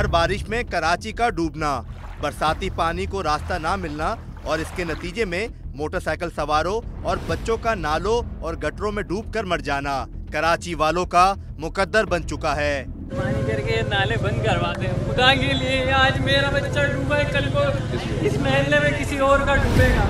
हर बारिश में कराची का डूबना, बरसाती पानी को रास्ता ना मिलना और इसके नतीजे में मोटरसाइकिल सवारों और बच्चों का नालों और गटरों में डूबकर मर जाना कराची वालों का मुकद्दर बन चुका है। पानी करके नाले बंद करवाते हैं खुदा के लिए। आज मेरा बच्चा डूबा है, कल को इस महल्ले में किसी और का डूबेगा।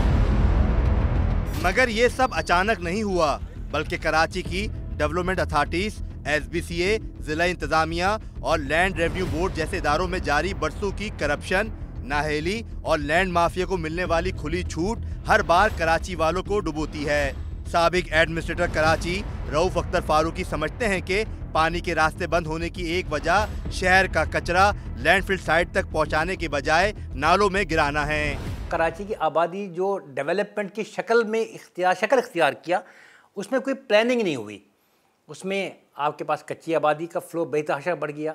मगर ये सब अचानक नहीं हुआ, बल्कि कराची की डेवलपमेंट अथॉरिटीज, SBCA, जिला इंतजामिया और लैंड रेवेन्यू बोर्ड जैसे इदारों में जारी बरसों की करप्शन, नाहेली और लैंड माफिया को मिलने वाली खुली छूट हर बार कराची वालों को डुबोती है। साबिक एडमिनिस्ट्रेटर कराची रऊफ अख्तर फारूकी समझते हैं कि पानी के रास्ते बंद होने की एक वजह शहर का कचरा लैंडफिल साइट तक पहुंचाने के बजाय नालों में गिराना है। कराची की आबादी जो डेवलपमेंट की शक्ल में शक्ल इख्तियार किया, उसमें कोई प्लानिंग नहीं हुई। उसमें आपके पास कच्ची आबादी का फ्लो बेतहाशा बढ़ गया।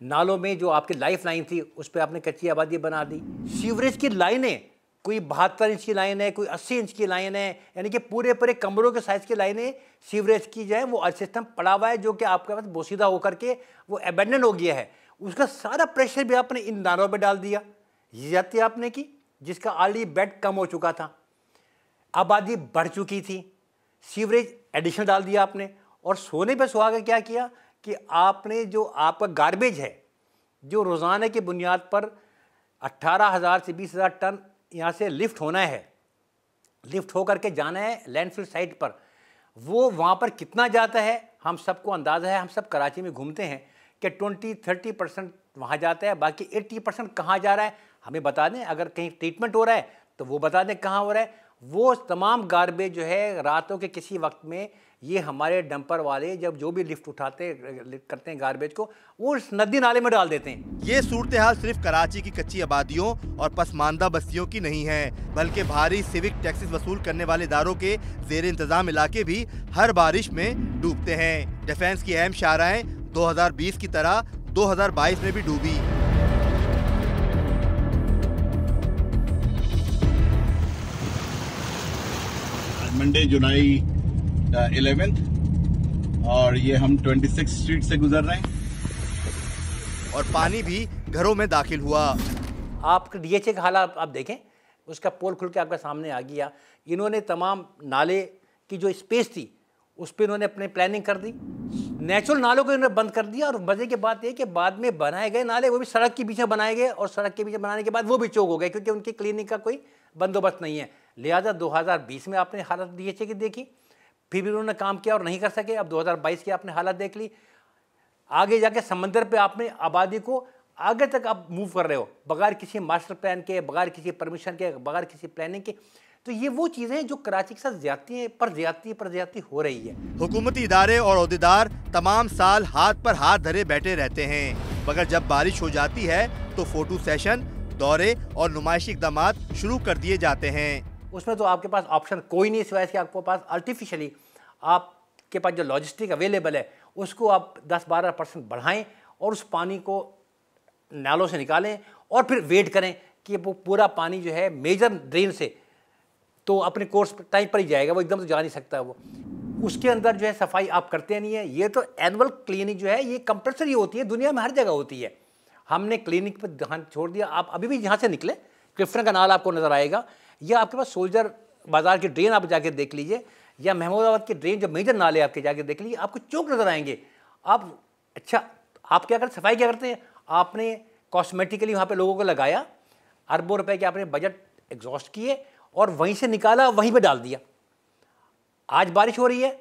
नालों में जो आपकी लाइफ लाइन थी उस पर आपने कच्ची आबादी बना दी। सीवरेज की लाइनें कोई 72 इंच की लाइन है, कोई 80 इंच की लाइन है, यानी कि पूरे पूरे कमरों के साइज़ की लाइनें सीवरेज की जाए, वो सिस्टम पड़ा हुआ है जो कि आपके पास बोसीदा होकर के वो एबेंडन हो गया है। उसका सारा प्रेशर भी आपने इन नालों पर डाल दिया। ज्यादती आपने की, जिसका ऑलरेडी बेड कम हो चुका था, आबादी बढ़ चुकी थी, सीवरेज एडिशन डाल दिया आपने। और सोने पे सुहागा क्या किया कि आपने जो आपका गार्बेज है, जो रोज़ाना की बुनियाद पर 18,000 से 20,000 टन यहाँ से लिफ्ट होना है, लिफ्ट हो करके जाना है लैंडफिल साइट पर, वो वहाँ पर कितना जाता है हम सबको अंदाज़ा है। हम सब कराची में घूमते हैं कि 20-30% वहाँ जाता है, बाकी 80% कहाँ जा रहा है हमें बता दें। अगर कहीं ट्रीटमेंट हो रहा है तो वो बता दें कहाँ हो रहा है। वो तमाम गार्बेज जो है रातों के किसी वक्त में ये हमारे डंपर वाले जब जो भी लिफ्ट उठाते करते हैं गार्बेज को, वो उस नदी नाले में डाल देते हैं। ये सूरत हाल सिर्फ कराची की कच्ची आबादियों और पसमानदा बस्तियों की नहीं है, बल्कि भारी सिविक टैक्सेस वसूल करने वाले इदारों के जेर इंतजाम इलाके भी हर बारिश में डूबते हैं। डिफेंस की अहम शाहराहें 2020 की तरह 2022 में भी डूबी। मंडे जुलाई 11 और ये हम 26 स्ट्रीट से गुजर रहे हैं और पानी भी घरों में दाखिल हुआ। आपका DHA का हालात आप देखें, उसका पोल खुल के आपके सामने आ गया। इन्होंने तमाम नाले की जो स्पेस थी उस पर इन्होंने अपनी प्लानिंग कर दी, नेचुरल नालों को इन्होंने बंद कर दिया। और मज़े की बात यह कि बाद में बनाए गए नाले वो भी सड़क के पीछे बनाए गए, और सड़क के पीछे बनाने के बाद वो भी चौक हो गए क्योंकि उनकी क्लीनिंग का कोई बंदोबस्त नहीं है। लिहाजा 2020 में आपने हालत DHA की देखी, फिर भी उन्होंने काम किया और नहीं कर सके। अब 2022 की आपने हालत देख ली। आगे जाके समंदर पे आपने आबादी को आगे तक आप मूव कर रहे हो बगैर किसी मास्टर प्लान के, बगैर किसी परमिशन के, बगैर किसी प्लानिंग के। तो ये वो चीज़ें हैं जो कराची के साथ ज्यादती हो रही है। हुकूमती इदारे और ओहदेदार तमाम साल हाथ पर हाथ धरे बैठे रहते हैं, मगर जब बारिश हो जाती है तो फोटो सेशन, दौरे और नुमाइशी इक़दाम शुरू कर दिए जाते हैं। उसमें तो आपके पास ऑप्शन कोई नहीं सिवाय कि आपके पास आर्टिफिशियली आपके पास जो लॉजिस्टिक अवेलेबल है उसको आप 10-12% बढ़ाएं और उस पानी को नालों से निकालें और फिर वेट करें कि वो पूरा पानी जो है मेजर ड्रेन से तो अपने कोर्स टाइम पर ही जाएगा, वो एकदम तो जा नहीं सकता। वो उसके अंदर जो है सफाई आप करते नहीं है। ये तो एनुअल क्लीनिंग जो है ये कंपल्सरी होती है, दुनिया में हर जगह होती है। हमने क्लिनिक पर ध्यान छोड़ दिया। आप अभी भी यहाँ से निकले क्लिफ्टन का नाला आपको नज़र आएगा, या आपके पास सोल्जर बाज़ार की ड्रेन आप जाके देख लीजिए, या महमूदाबाद की ड्रेन जो मेजर नाले आपके जाके देख लीजिए, आपको चौक नज़र आएंगे। आप अच्छा आप क्या करते, सफाई क्या करते हैं, आपने कॉस्मेटिकली वहाँ पे लोगों को लगाया, अरबों रुपए के आपने बजट एग्जॉस्ट किए और वहीं से निकाला वहीं पे डाल दिया। आज बारिश हो रही है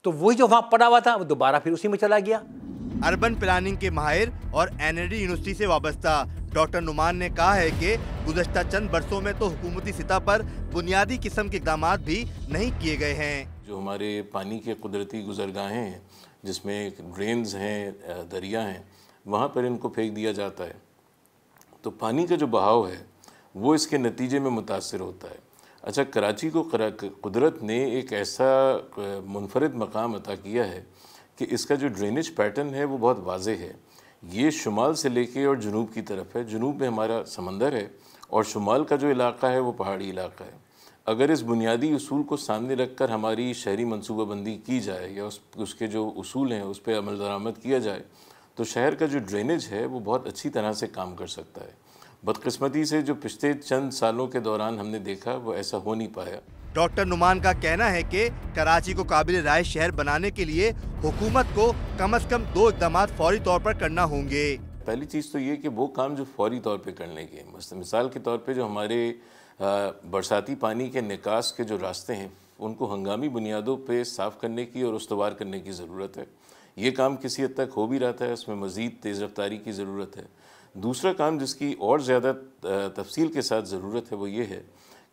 तो वही जो वहाँ पड़ा हुआ था वो दोबारा फिर उसी में चला गया। अर्बन प्लानिंग के माहिर और NLD यूनिवर्सिटी से वाबस्ता डॉक्टर नुमान ने कहा है कि गुज़श्ता चंद बरसों में तो हुकूमती सतह पर बुनियादी किस्म के इक़दाम भी नहीं किए गए हैं। जो हमारे पानी के कुदरती गुज़रगाहें हैं, जिसमें ड्रेन्स हैं, दरिया हैं, वहाँ पर इनको फेंक दिया जाता है, तो पानी का जो बहाव है वो इसके नतीजे में मुतासर होता है। अच्छा, कराची को कुदरत ने एक ऐसा मुनफरद मकाम अता किया है कि इसका जो ड्रेनेज पैटर्न है वो बहुत वाज़ेह है। ये शुमाल से लेके और जुनूब की तरफ है। जुनूब में हमारा समंदर है और शुमाल का जो इलाका है वो पहाड़ी इलाका है। अगर इस बुनियादी उसूल को सामने रखकर हमारी शहरी मनसूबाबंदी की जाए या उसके जो उसूल हैं उस पर अमल दरामद किया जाए तो शहर का जो ड्रेनेज है वो बहुत अच्छी तरह से काम कर सकता है। बदकिस्मती से जो पिछले चंद सालों के दौरान हमने देखा वो ऐसा हो नहीं पाया। डॉक्टर नुमान का कहना है कि कराची को काबिल राइश शहर बनाने के लिए हुकूमत को कम से कम 2 इक़दाम फौरी तौर पर करना होंगे। पहली चीज़ तो ये कि वो काम जो फौरी तौर पे करने के, मिसाल के तौर पे जो हमारे बरसाती पानी के निकास के जो रास्ते हैं उनको हंगामी बुनियादों पे साफ़ करने की और उसवार करने की ज़रूरत है। ये काम किसी हद तक हो भी रहा है, उसमें मज़ीद तेज़ रफ्तारी की ज़रूरत है। दूसरा काम जिसकी और ज़्यादा तफसील के साथ ज़रूरत है वो ये है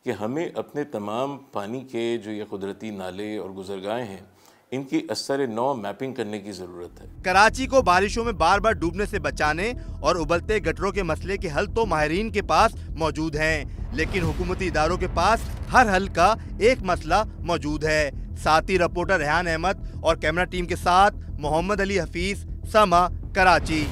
कि हमें अपने तमाम पानी के जो ये कुदरती नाले और गुज़रगाहें हैं इनकी असर नौ मैपिंग करने की ज़रूरत है। कराची को बारिशों में बार बार डूबने से बचाने और उबलते गटरों के मसले के हल तो माहिरीन के पास मौजूद हैं, लेकिन हुकूमती इदारों के पास हर हल का एक मसला मौजूद है। साथी रिपोर्टर रेहान अहमद और कैमरा टीम के साथ मोहम्मद अली हफीज, समा, कराची।